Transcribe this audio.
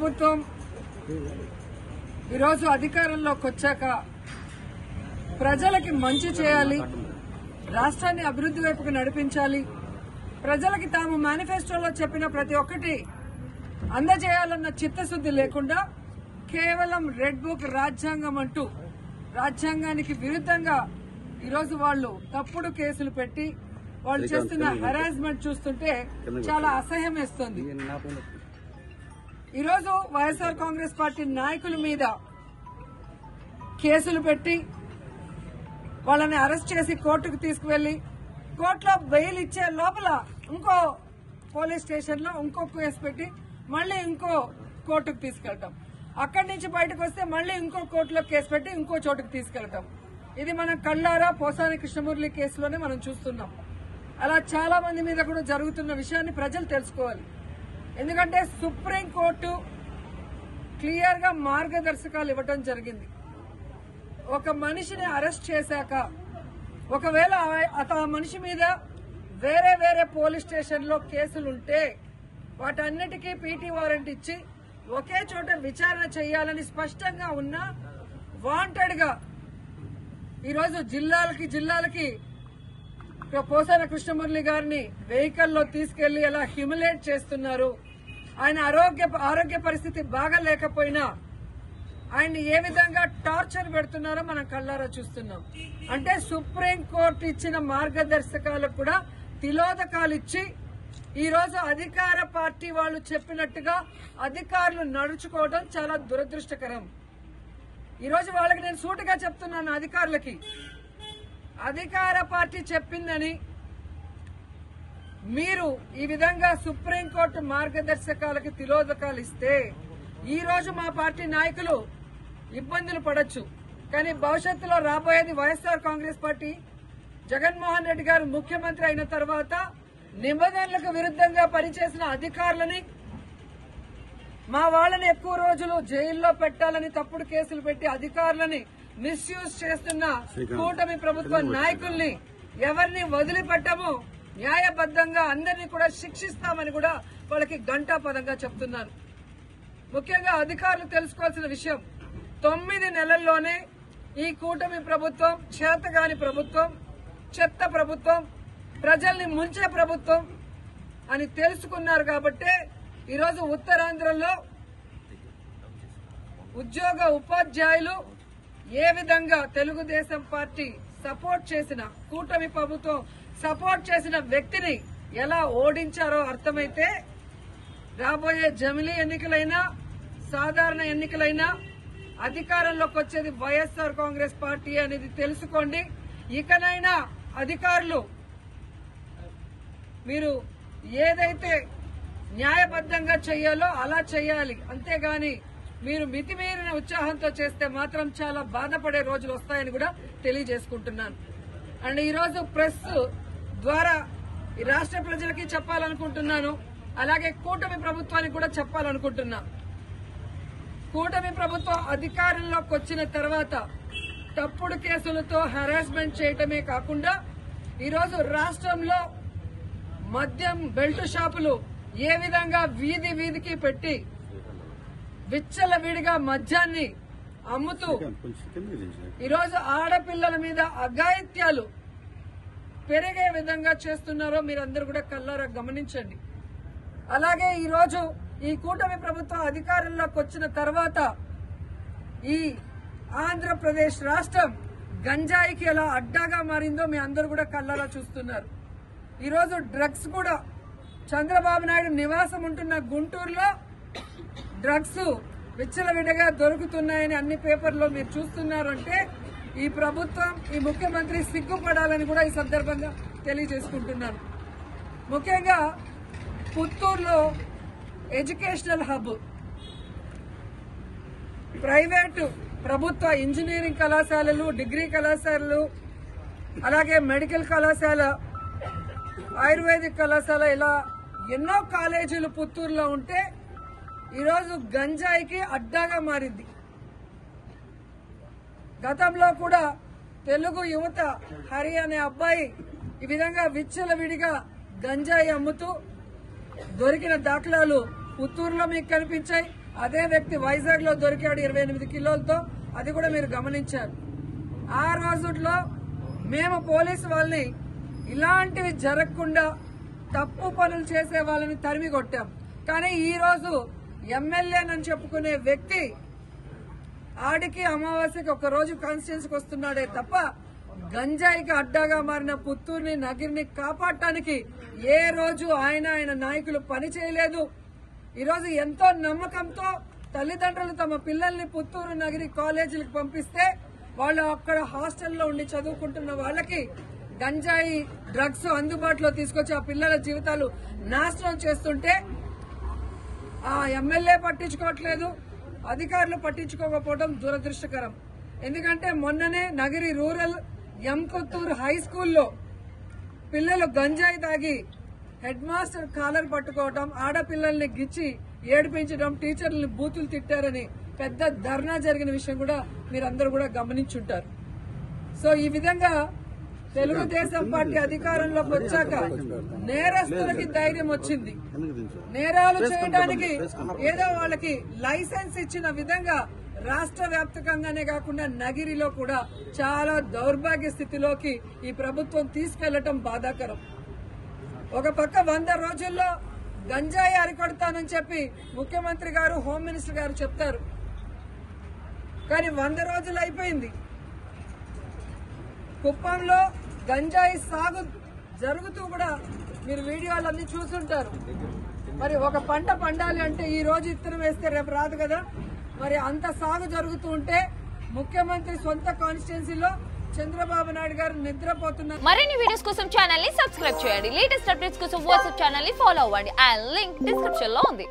ప్రభుత్వం ఈరోజు అధికారంలోకి వచ్చాక ప్రజలకి మంచి చేయాలి, రాష్ట్రాన్ని అభివృద్ది వైపుకు నడిపించాలి, ప్రజలకి తాము మేనిఫెస్టోలో చెప్పిన ప్రతి ఒక్కటి అందజేయాలన్న చిత్తశుద్ది లేకుండా కేవలం రెడ్ బుక్ రాజ్యాంగం అంటూ రాజ్యాంగానికి విరుద్దంగా ఈరోజు వాళ్ళు తప్పుడు కేసులు పెట్టి వాళ్ళు చేస్తున్న హెరాస్మెంట్ చూస్తుంటే చాలా అసహ్యం వేస్తోంది. ఈరోజు వైఎస్ఆర్ కాంగ్రెస్ పార్టీ నాయకుల మీద కేసులు పెట్టి వాళ్ళని అరెస్ట్ చేసి కోర్టుకు తీసుకువెళ్లి కోర్టులో బెయిల్ ఇచ్చే లోపల ఇంకో పోలీస్ స్టేషన్ లో ఇంకో కేసు పెట్టి మళ్లీ ఇంకో కోర్టుకు తీసుకెళ్తాం, అక్కడి నుంచి బయటకు వస్తే మళ్లీ ఇంకో కోర్టులో కేసు పెట్టి ఇంకో చోటుకు తీసుకెళ్తాం. ఇది మనం కళ్ళారా పోసాని కృష్ణమురళి కేసులోనే మనం చూస్తున్నాం. అలా చాలా మంది మీద కూడా జరుగుతున్న విషయాన్ని ప్రజలు తెలుసుకోవాలి. ఎందుకంటే సుప్రీంకోర్టు క్లియర్ గా మార్గదర్శకాలు ఇవ్వడం జరిగింది. ఒక మనిషిని అరెస్ట్ చేశాక ఒకవేళ ఆ మనిషి మీద వేరే వేరే పోలీస్ స్టేషన్ లో కేసులుంటే వాటన్నిటికీ పీటీ వారెంట్ ఇచ్చి ఒకే చోట విచారణ చేయాలని స్పష్టంగా ఉన్న వాంటెడ్ గా ఈరోజు జిల్లాలకి పోసాన కృష్ణమురళి గారిని వెహికల్లో తీసుకెళ్లి ఎలా హ్యూమిలేట్ చేస్తున్నారు, ఆయన ఆరోగ్య పరిస్థితి బాగాలేకపోయినా ఆయన్ని ఏ విధంగా టార్చర్ పెడుతున్నారో మనం కళ్ళారా చూస్తున్నాం. అంటే సుప్రీంకోర్టు ఇచ్చిన మార్గదర్శకాలకు కూడా తిలోదకాలు ఇచ్చి ఈరోజు అధికార పార్టీ వాళ్ళు చెప్పినట్టుగా అధికారులు నడుచుకోవడం చాలా దురదృష్టకరం. ఈరోజు వాళ్ళకి నేను సూటిగా చెప్తున్నాను, అధికారులకి అధికార పార్టీ చెప్పిందని మీరు ఈ విధంగా సుప్రీంకోర్టు మార్గదర్శకాలకి తిలోదకాలు ఇస్తే ఈ రోజు మా పార్టీ నాయకులు ఇబ్బందులు పడొచ్చు, కానీ భవిష్యత్తులో రాబోయేది వైఎస్ఆర్ కాంగ్రెస్ పార్టీ. జగన్మోహన్ రెడ్డి గారు ముఖ్యమంత్రి అయిన తర్వాత నిబంధనలకు విరుద్దంగా పనిచేసిన అధికారులని, మా వాళ్ళని ఎక్కువ రోజులు జైల్లో పెట్టాలని తప్పుడు కేసులు పెట్టి అధికారులని మిస్యూజ్ చేస్తున్న కూటమి ప్రభుత్వ నాయకుల్ని ఎవరిని వదిలిపెట్టము, న్యాయబద్దంగా అందరినీ కూడా శిక్షిస్తామని కూడా వాళ్ళకి ఘంటాపదంగా చెప్తున్నాను. ముఖ్యంగా అధికారులు తెలుసుకోవాల్సిన విషయం, 9 నెలల్లోనే ఈ కూటమి ప్రభుత్వం చేతగాని ప్రభుత్వం, చెత్త ప్రభుత్వం, ప్రజల్ని ముంచే ప్రభుత్వం అని తెలుసుకున్నారు కాబట్టే ఈరోజు ఉత్తరాంధ్రలో ఉపాధ్యాయులు ఏ విధంగా తెలుగుదేశం పార్టీ సపోర్ట్ చేసిన, కూటమి ప్రభుత్వం సపోర్ట్ చేసిన వ్యక్తిని ఎలా ఓడించారో అర్థమైతే రాబోయే జమిలీ ఎన్నికలైనా సాధారణ ఎన్నికలైనా అధికారంలోకి వచ్చేది వైఎస్ఆర్ కాంగ్రెస్ పార్టీ అనేది తెలుసుకోండి. ఇకనైనా అధికారులు మీరు ఏదైతే న్యాయబద్దంగా చేయాలో అలా చేయాలి, అంతేగాని మీరు మితిమీరిన ఉత్సాహంతో చేస్తే మాత్రం చాలా బాధపడే రోజులు వస్తాయని కూడా తెలియజేసుకుంటున్నాను. అండ్ ఈరోజు ప్రెస్ ద్వారా ఈ రాష్ట్ర ప్రజలకి చెప్పాలనుకుంటున్నాను, అలాగే కూటమి ప్రభుత్వానికి కూడా చెప్పాలనుకుంటున్నా. కూటమి ప్రభుత్వం అధికారంలోకి వచ్చిన తర్వాత తప్పుడు కేసులతో హెరాస్మెంట్ చేయటమే కాకుండా ఈరోజు రాష్ట్రంలో మద్యం బెల్ట్ షాపులు ఏ విధంగా వీధికి పెట్టి విచ్చలవిడిగా మద్యాన్ని అమ్ముతూ ఈరోజు ఆడపిల్లల మీద అఘాయిత్యాలు పెరిగే విధంగా చేస్తున్నారో మీరందరూ కూడా కళ్ళారా గమనించండి. అలాగే ఈరోజు ఈ కూటమి ప్రభుత్వం అధికారంలోకి వచ్చిన తర్వాత ఈ ఆంధ్రప్రదేశ్ రాష్ట్రం గంజాయికి ఎలా అడ్డాగా మారిందో మీ అందరూ కూడా కళ్ళారా చూస్తున్నారు. ఈరోజు డ్రగ్స్ కూడా చంద్రబాబు నాయుడు నివాసం ఉంటున్న గుంటూరులో డ్రగ్స్ విచ్చలవిడిగా దొరుకుతున్నాయని అన్ని పేపర్లో మీరు చూస్తున్నారంటే ఈ ప్రభుత్వం, ఈ ముఖ్యమంత్రి సిగ్గుపడాలని కూడా ఈ సందర్భంగా తెలియజేసుకుంటున్నాను. ముఖ్యంగా పుత్తూరులో ఎడ్యుకేషనల్ హబ్, ప్రైవేటు ప్రభుత్వ ఇంజనీరింగ్ కళాశాలలు, డిగ్రీ కళాశాలలు, అలాగే మెడికల్ కళాశాల, ఆయుర్వేదిక్ కళాశాల, ఇలా ఎన్నో కాలేజీలు పుత్తూరులో ఉంటే ఈరోజు గంజాయికి అడ్డాగా మారింది. గతంలో కూడా తెలుగు యువత హరి అనే అబ్బాయి ఈ విధంగా విచ్చలవిడిగా గంజాయి అమ్ముతూ దొరికిన దాఖలాలు పుత్తూరులో మీకు కనిపించాయి. అదే వ్యక్తి వైజాగ్ లో దొరికాడు 28 కిలోలతో, అది కూడా మీరు గమనించారు. ఆ రోజుల్లో మేము పోలీసు వాళ్ళని ఇలాంటివి జరగకుండా తప్పు పనులు చేసే వాళ్ళని తరిమి కొట్టాం. కానీ ఈ రోజు ఎమ్మెల్యేనని చెప్పుకునే వ్యక్తి ఆడికి అమావాస్యకి ఒక రోజు కాన్స్టిట్యున్సీకి వస్తున్నాడే తప్ప గంజాయికి అడ్డాగా మారిన పుత్తూరుని నగిరిని కాపాడటానికి ఏ రోజు ఆయన నాయకులు పని చేయలేదు. ఈరోజు ఎంతో నమ్మకంతో తల్లిదండ్రులు తమ పిల్లల్ని పుత్తూరు నగిరి కాలేజీలకు పంపిస్తే వాళ్ళు అక్కడ హాస్టల్లో ఉండి చదువుకుంటున్న వాళ్ళకి గంజాయి డ్రగ్స్ అందుబాటులో తీసుకొచ్చి ఆ పిల్లల జీవితాలు నాశనం చేస్తుంటే ఆ ఎమ్మెల్యే పట్టించుకోవట్లేదు, అధికారులు పట్టించుకోకపోవడం దురదృష్టకరం. ఎందుకంటే మొన్ననే నగిరి రూరల్ ఎంకొత్తూరు హై స్కూల్లో పిల్లలు గంజాయి తాగి హెడ్ మాస్టర్ కాలర్ పట్టుకోవడం, ఆడపిల్లల్ని గిచ్చి ఏడిపించడం, టీచర్లని బూతులు తిట్టారని పెద్ద ధర్నా జరిగిన విషయం కూడా మీరందరూ కూడా గమనించుంటారు. సో ఈ విధంగా తెలుగుదేశం పార్టీ అధికారంలోకి వచ్చాక నేరస్తులకి ధైర్యం వచ్చింది. నేరాలు చేయడానికి ఏదో వాళ్ళకి లైసెన్స్ ఇచ్చిన విధంగా రాష్ట్ర వ్యాప్తంగానే కాకుండా నగిరిలో కూడా చాలా దౌర్భాగ్య స్థితిలోకి ఈ ప్రభుత్వం తీసుకెళ్లటం బాధాకరం. ఒక పక్క 100 రోజుల్లో గంజాయి అరికొడతానని చెప్పి ముఖ్యమంత్రి గారు, హోమ్ మినిస్టర్ గారు చెప్తారు. కానీ 100 రోజులు అయిపోయింది. కుప్పంలో గంజాయి సాగు జరుగుతూ కూడా మీరు వీడియోలన్నీ చూసుంటారు. మరి ఒక పంట పండాలి అంటే ఈ రోజు ఇత్తనం వేస్తే రేపు రాదు కదా. మరి అంత సాగు జరుగుతూ ఉంటే ముఖ్యమంత్రి సొంత కాన్స్టిట్యున్సీలో చంద్రబాబు నాయుడు గారు నిద్రపోతున్నారు. మరిన్ని వీడియోస్ కోసం ఛానల్ ని సబ్స్క్రైబ్ చేయండి. లేటెస్ట్ అప్డేట్స్ కోసం వాట్సాప్ ఛానల్ ని ఫాలో అవ్వండి. ఆ లింక్ డిస్క్రిప్షన్ లో ఉంది.